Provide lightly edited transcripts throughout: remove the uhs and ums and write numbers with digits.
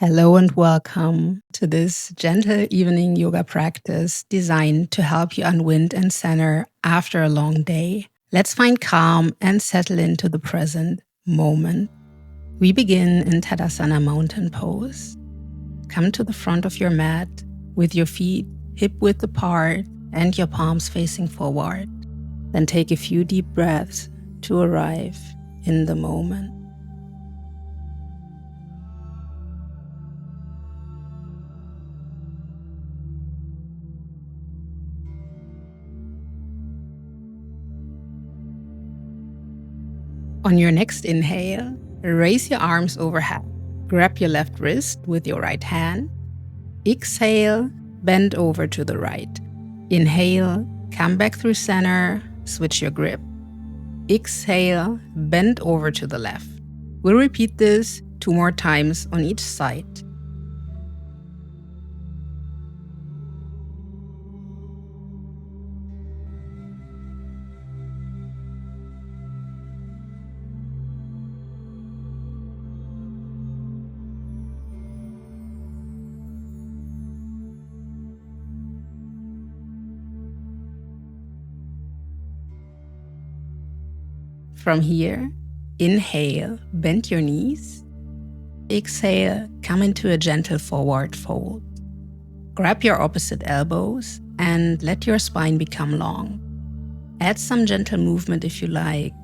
Hello and welcome to this gentle evening yoga practice designed to help you unwind and center after a long day. Let's find calm and settle into the present moment. We begin in Tadasana Mountain Pose. Come to the front of your mat with your feet hip-width apart and your palms facing forward. Then take a few deep breaths to arrive in the moment. On your next inhale, raise your arms overhead. Grab your left wrist with your right hand. Exhale, bend over to the right. Inhale, come back through center, switch your grip. Exhale, bend over to the left. We'll repeat this 2 more times on each side. From here, inhale, bend your knees. Exhale, come into a gentle forward fold. Grab your opposite elbows and let your spine become long. Add some gentle movement if you like,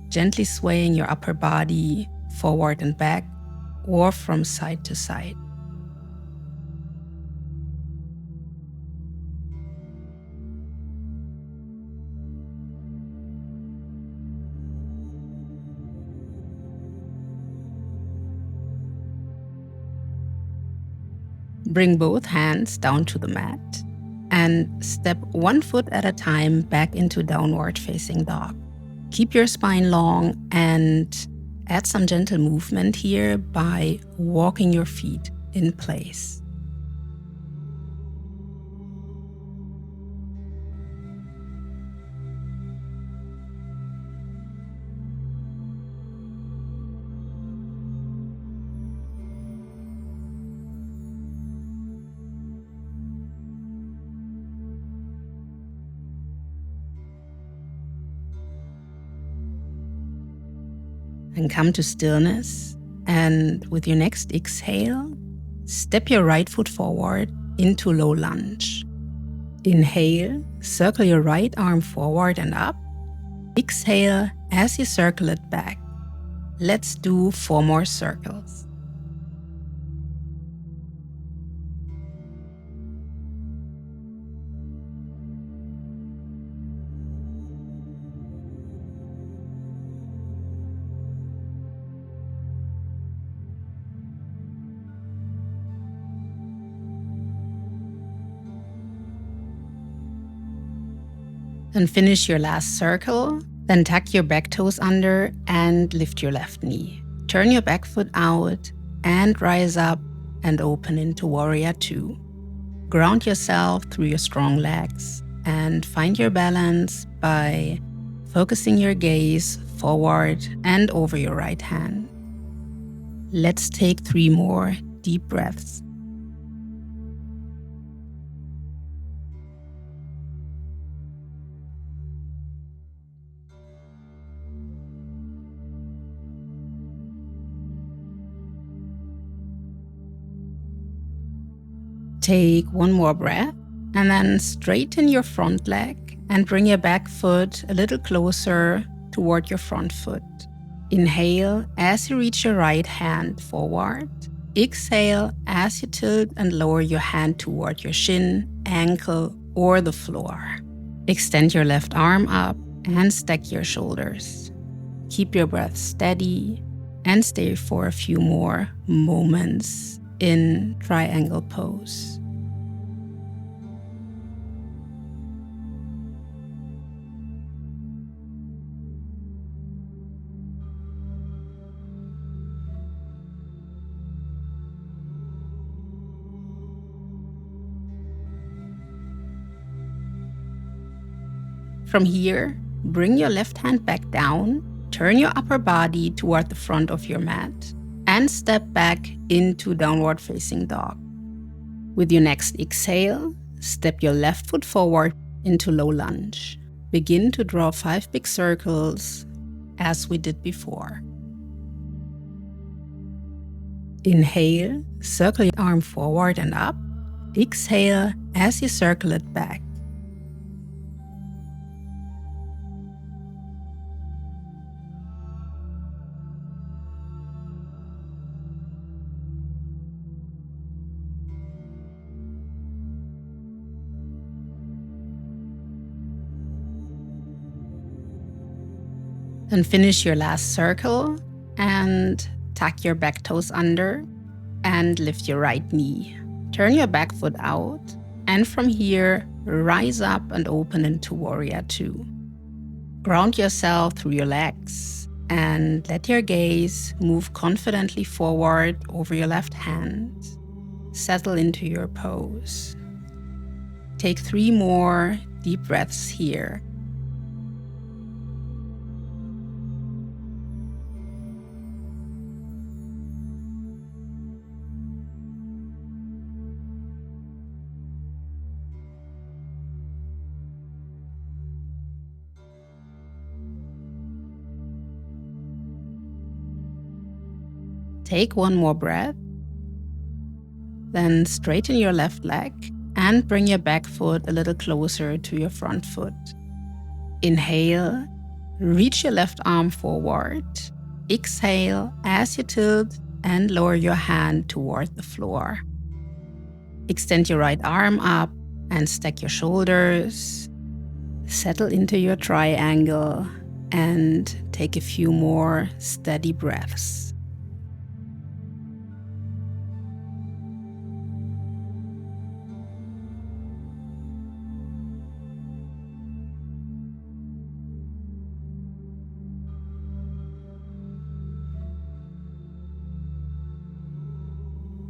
gently swaying your upper body forward and back or from side to side. Bring both hands down to the mat and step 1 foot at a time back into downward facing dog. Keep your spine long and add some gentle movement here by walking your feet in place. And come to stillness, and with your next exhale, step your right foot forward into low lunge. Inhale, circle your right arm forward and up. Exhale as you circle it back. Let's do 4 more circles. Then finish your last circle. Then tuck your back toes under and lift your left knee. Turn your back foot out and rise up and open into Warrior 2. Ground yourself through your strong legs and find your balance by focusing your gaze forward and over your right hand. Let's take 3 more deep breaths. Take 1 more breath and then straighten your front leg and bring your back foot a little closer toward your front foot. Inhale as you reach your right hand forward. Exhale as you tilt and lower your hand toward your shin, ankle, or the floor. Extend your left arm up and stack your shoulders. Keep your breath steady and stay for a few more moments in triangle pose. From here, bring your left hand back down, turn your upper body toward the front of your mat, and and step back into downward facing dog. With your next exhale, step your left foot forward into low lunge. Begin to draw 5 big circles as we did before. Inhale, circle your arm forward and up. Exhale as you circle it back. Then finish your last circle and tuck your back toes under and lift your right knee. Turn your back foot out, and from here, rise up and open into Warrior 2. Ground yourself through your legs and let your gaze move confidently forward over your left hand. Settle into your pose. Take 3 more deep breaths here. Take 1 more breath. Then straighten your left leg and bring your back foot a little closer to your front foot. Inhale, reach your left arm forward. Exhale as you tilt and lower your hand toward the floor. Extend your right arm up and stack your shoulders. Settle into your triangle and take a few more steady breaths.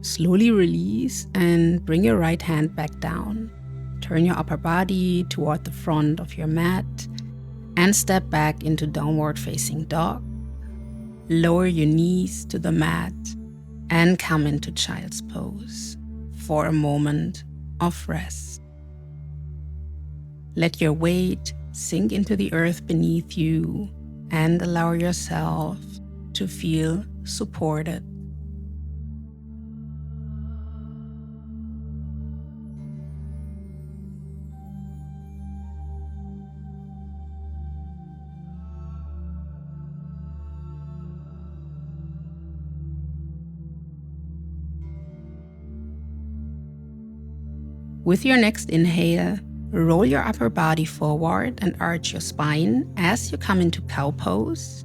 Slowly release and bring your right hand back down. Turn your upper body toward the front of your mat and step back into downward facing dog. Lower your knees to the mat and come into child's pose for a moment of rest. Let your weight sink into the earth beneath you and allow yourself to feel supported. With your next inhale, roll your upper body forward and arch your spine as you come into cow pose.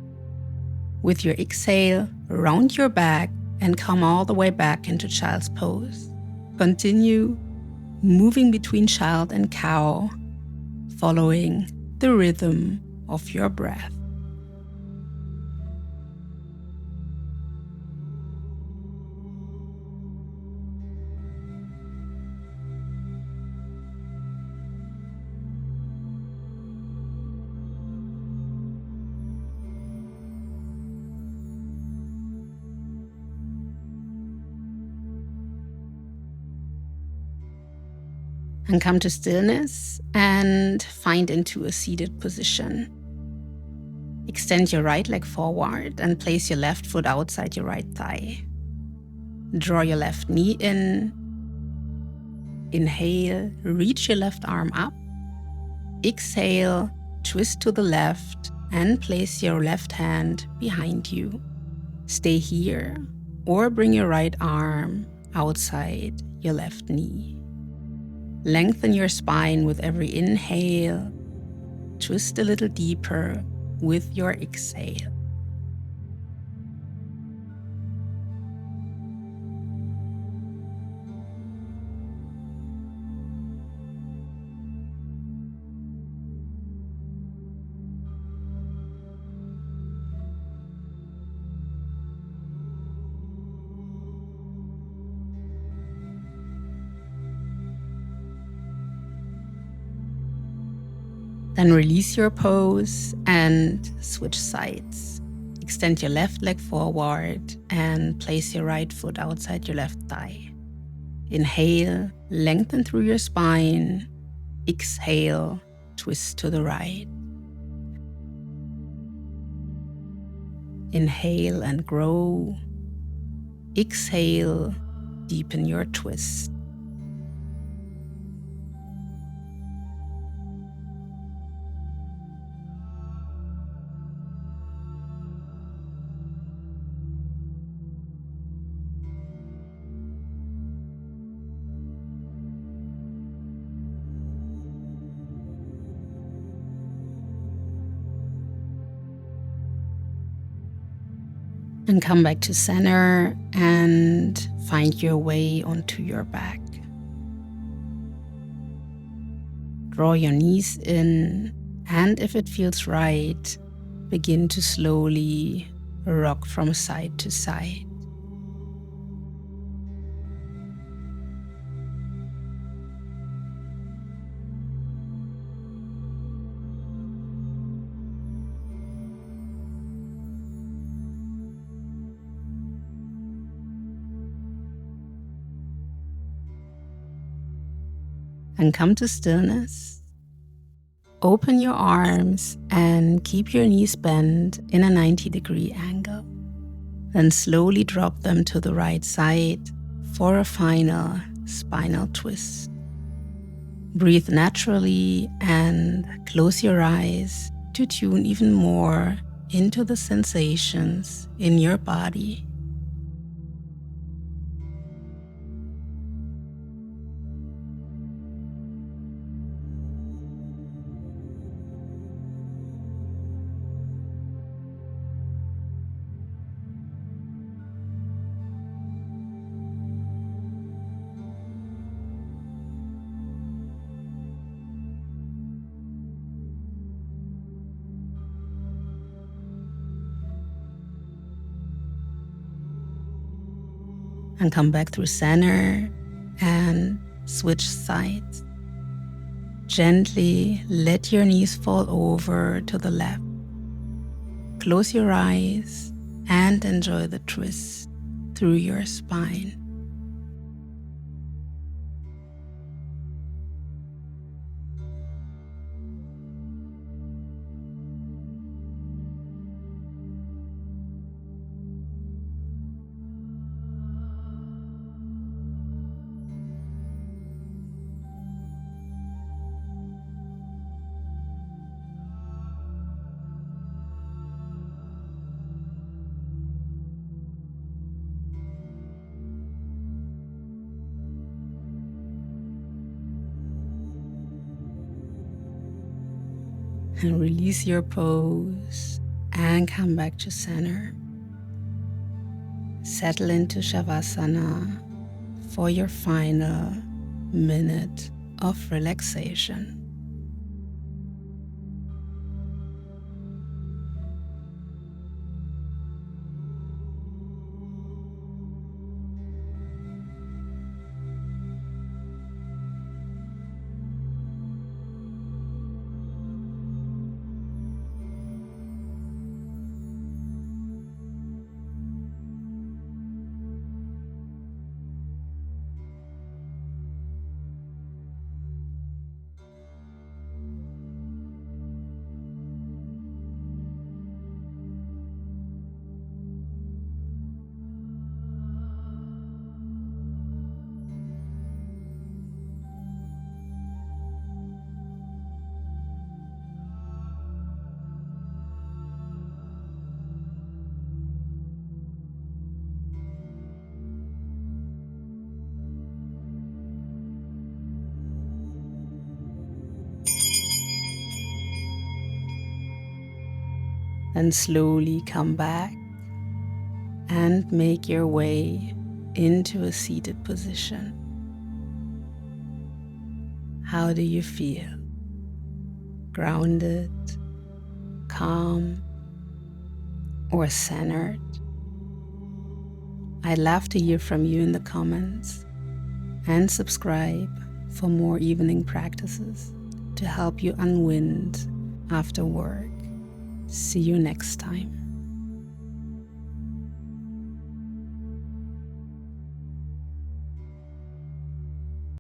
With your exhale, round your back and come all the way back into child's pose. Continue moving between child and cow, following the rhythm of your breath. And come to stillness and find into a seated position. Extend your right leg forward and place your left foot outside your right thigh. Draw your left knee in. Inhale, reach your left arm up. Exhale, twist to the left and place your left hand behind you. Stay here or bring your right arm outside your left knee. Lengthen your spine with every inhale. Twist a little deeper with your exhale. Then release your pose and switch sides. Extend your left leg forward and place your right foot outside your left thigh. Inhale, lengthen through your spine. Exhale, twist to the right. Inhale and grow. Exhale, deepen your twist. And come back to center and find your way onto your back. Draw your knees in, and if it feels right, begin to slowly rock from side to side. And come to stillness. Open your arms and keep your knees bent in a 90-degree angle. Then slowly drop them to the right side for a final spinal twist. Breathe naturally and close your eyes to tune even more into the sensations in your body. And come back through center and switch sides. Gently let your knees fall over to the left. Close your eyes and enjoy the twist through your spine. And release your pose and come back to center. Settle into shavasana for your final minute of relaxation. And slowly come back and make your way into a seated position. How do you feel? Grounded, calm, or centered? I'd love to hear from you in the comments, and subscribe for more evening practices to help you unwind after work. See you next time.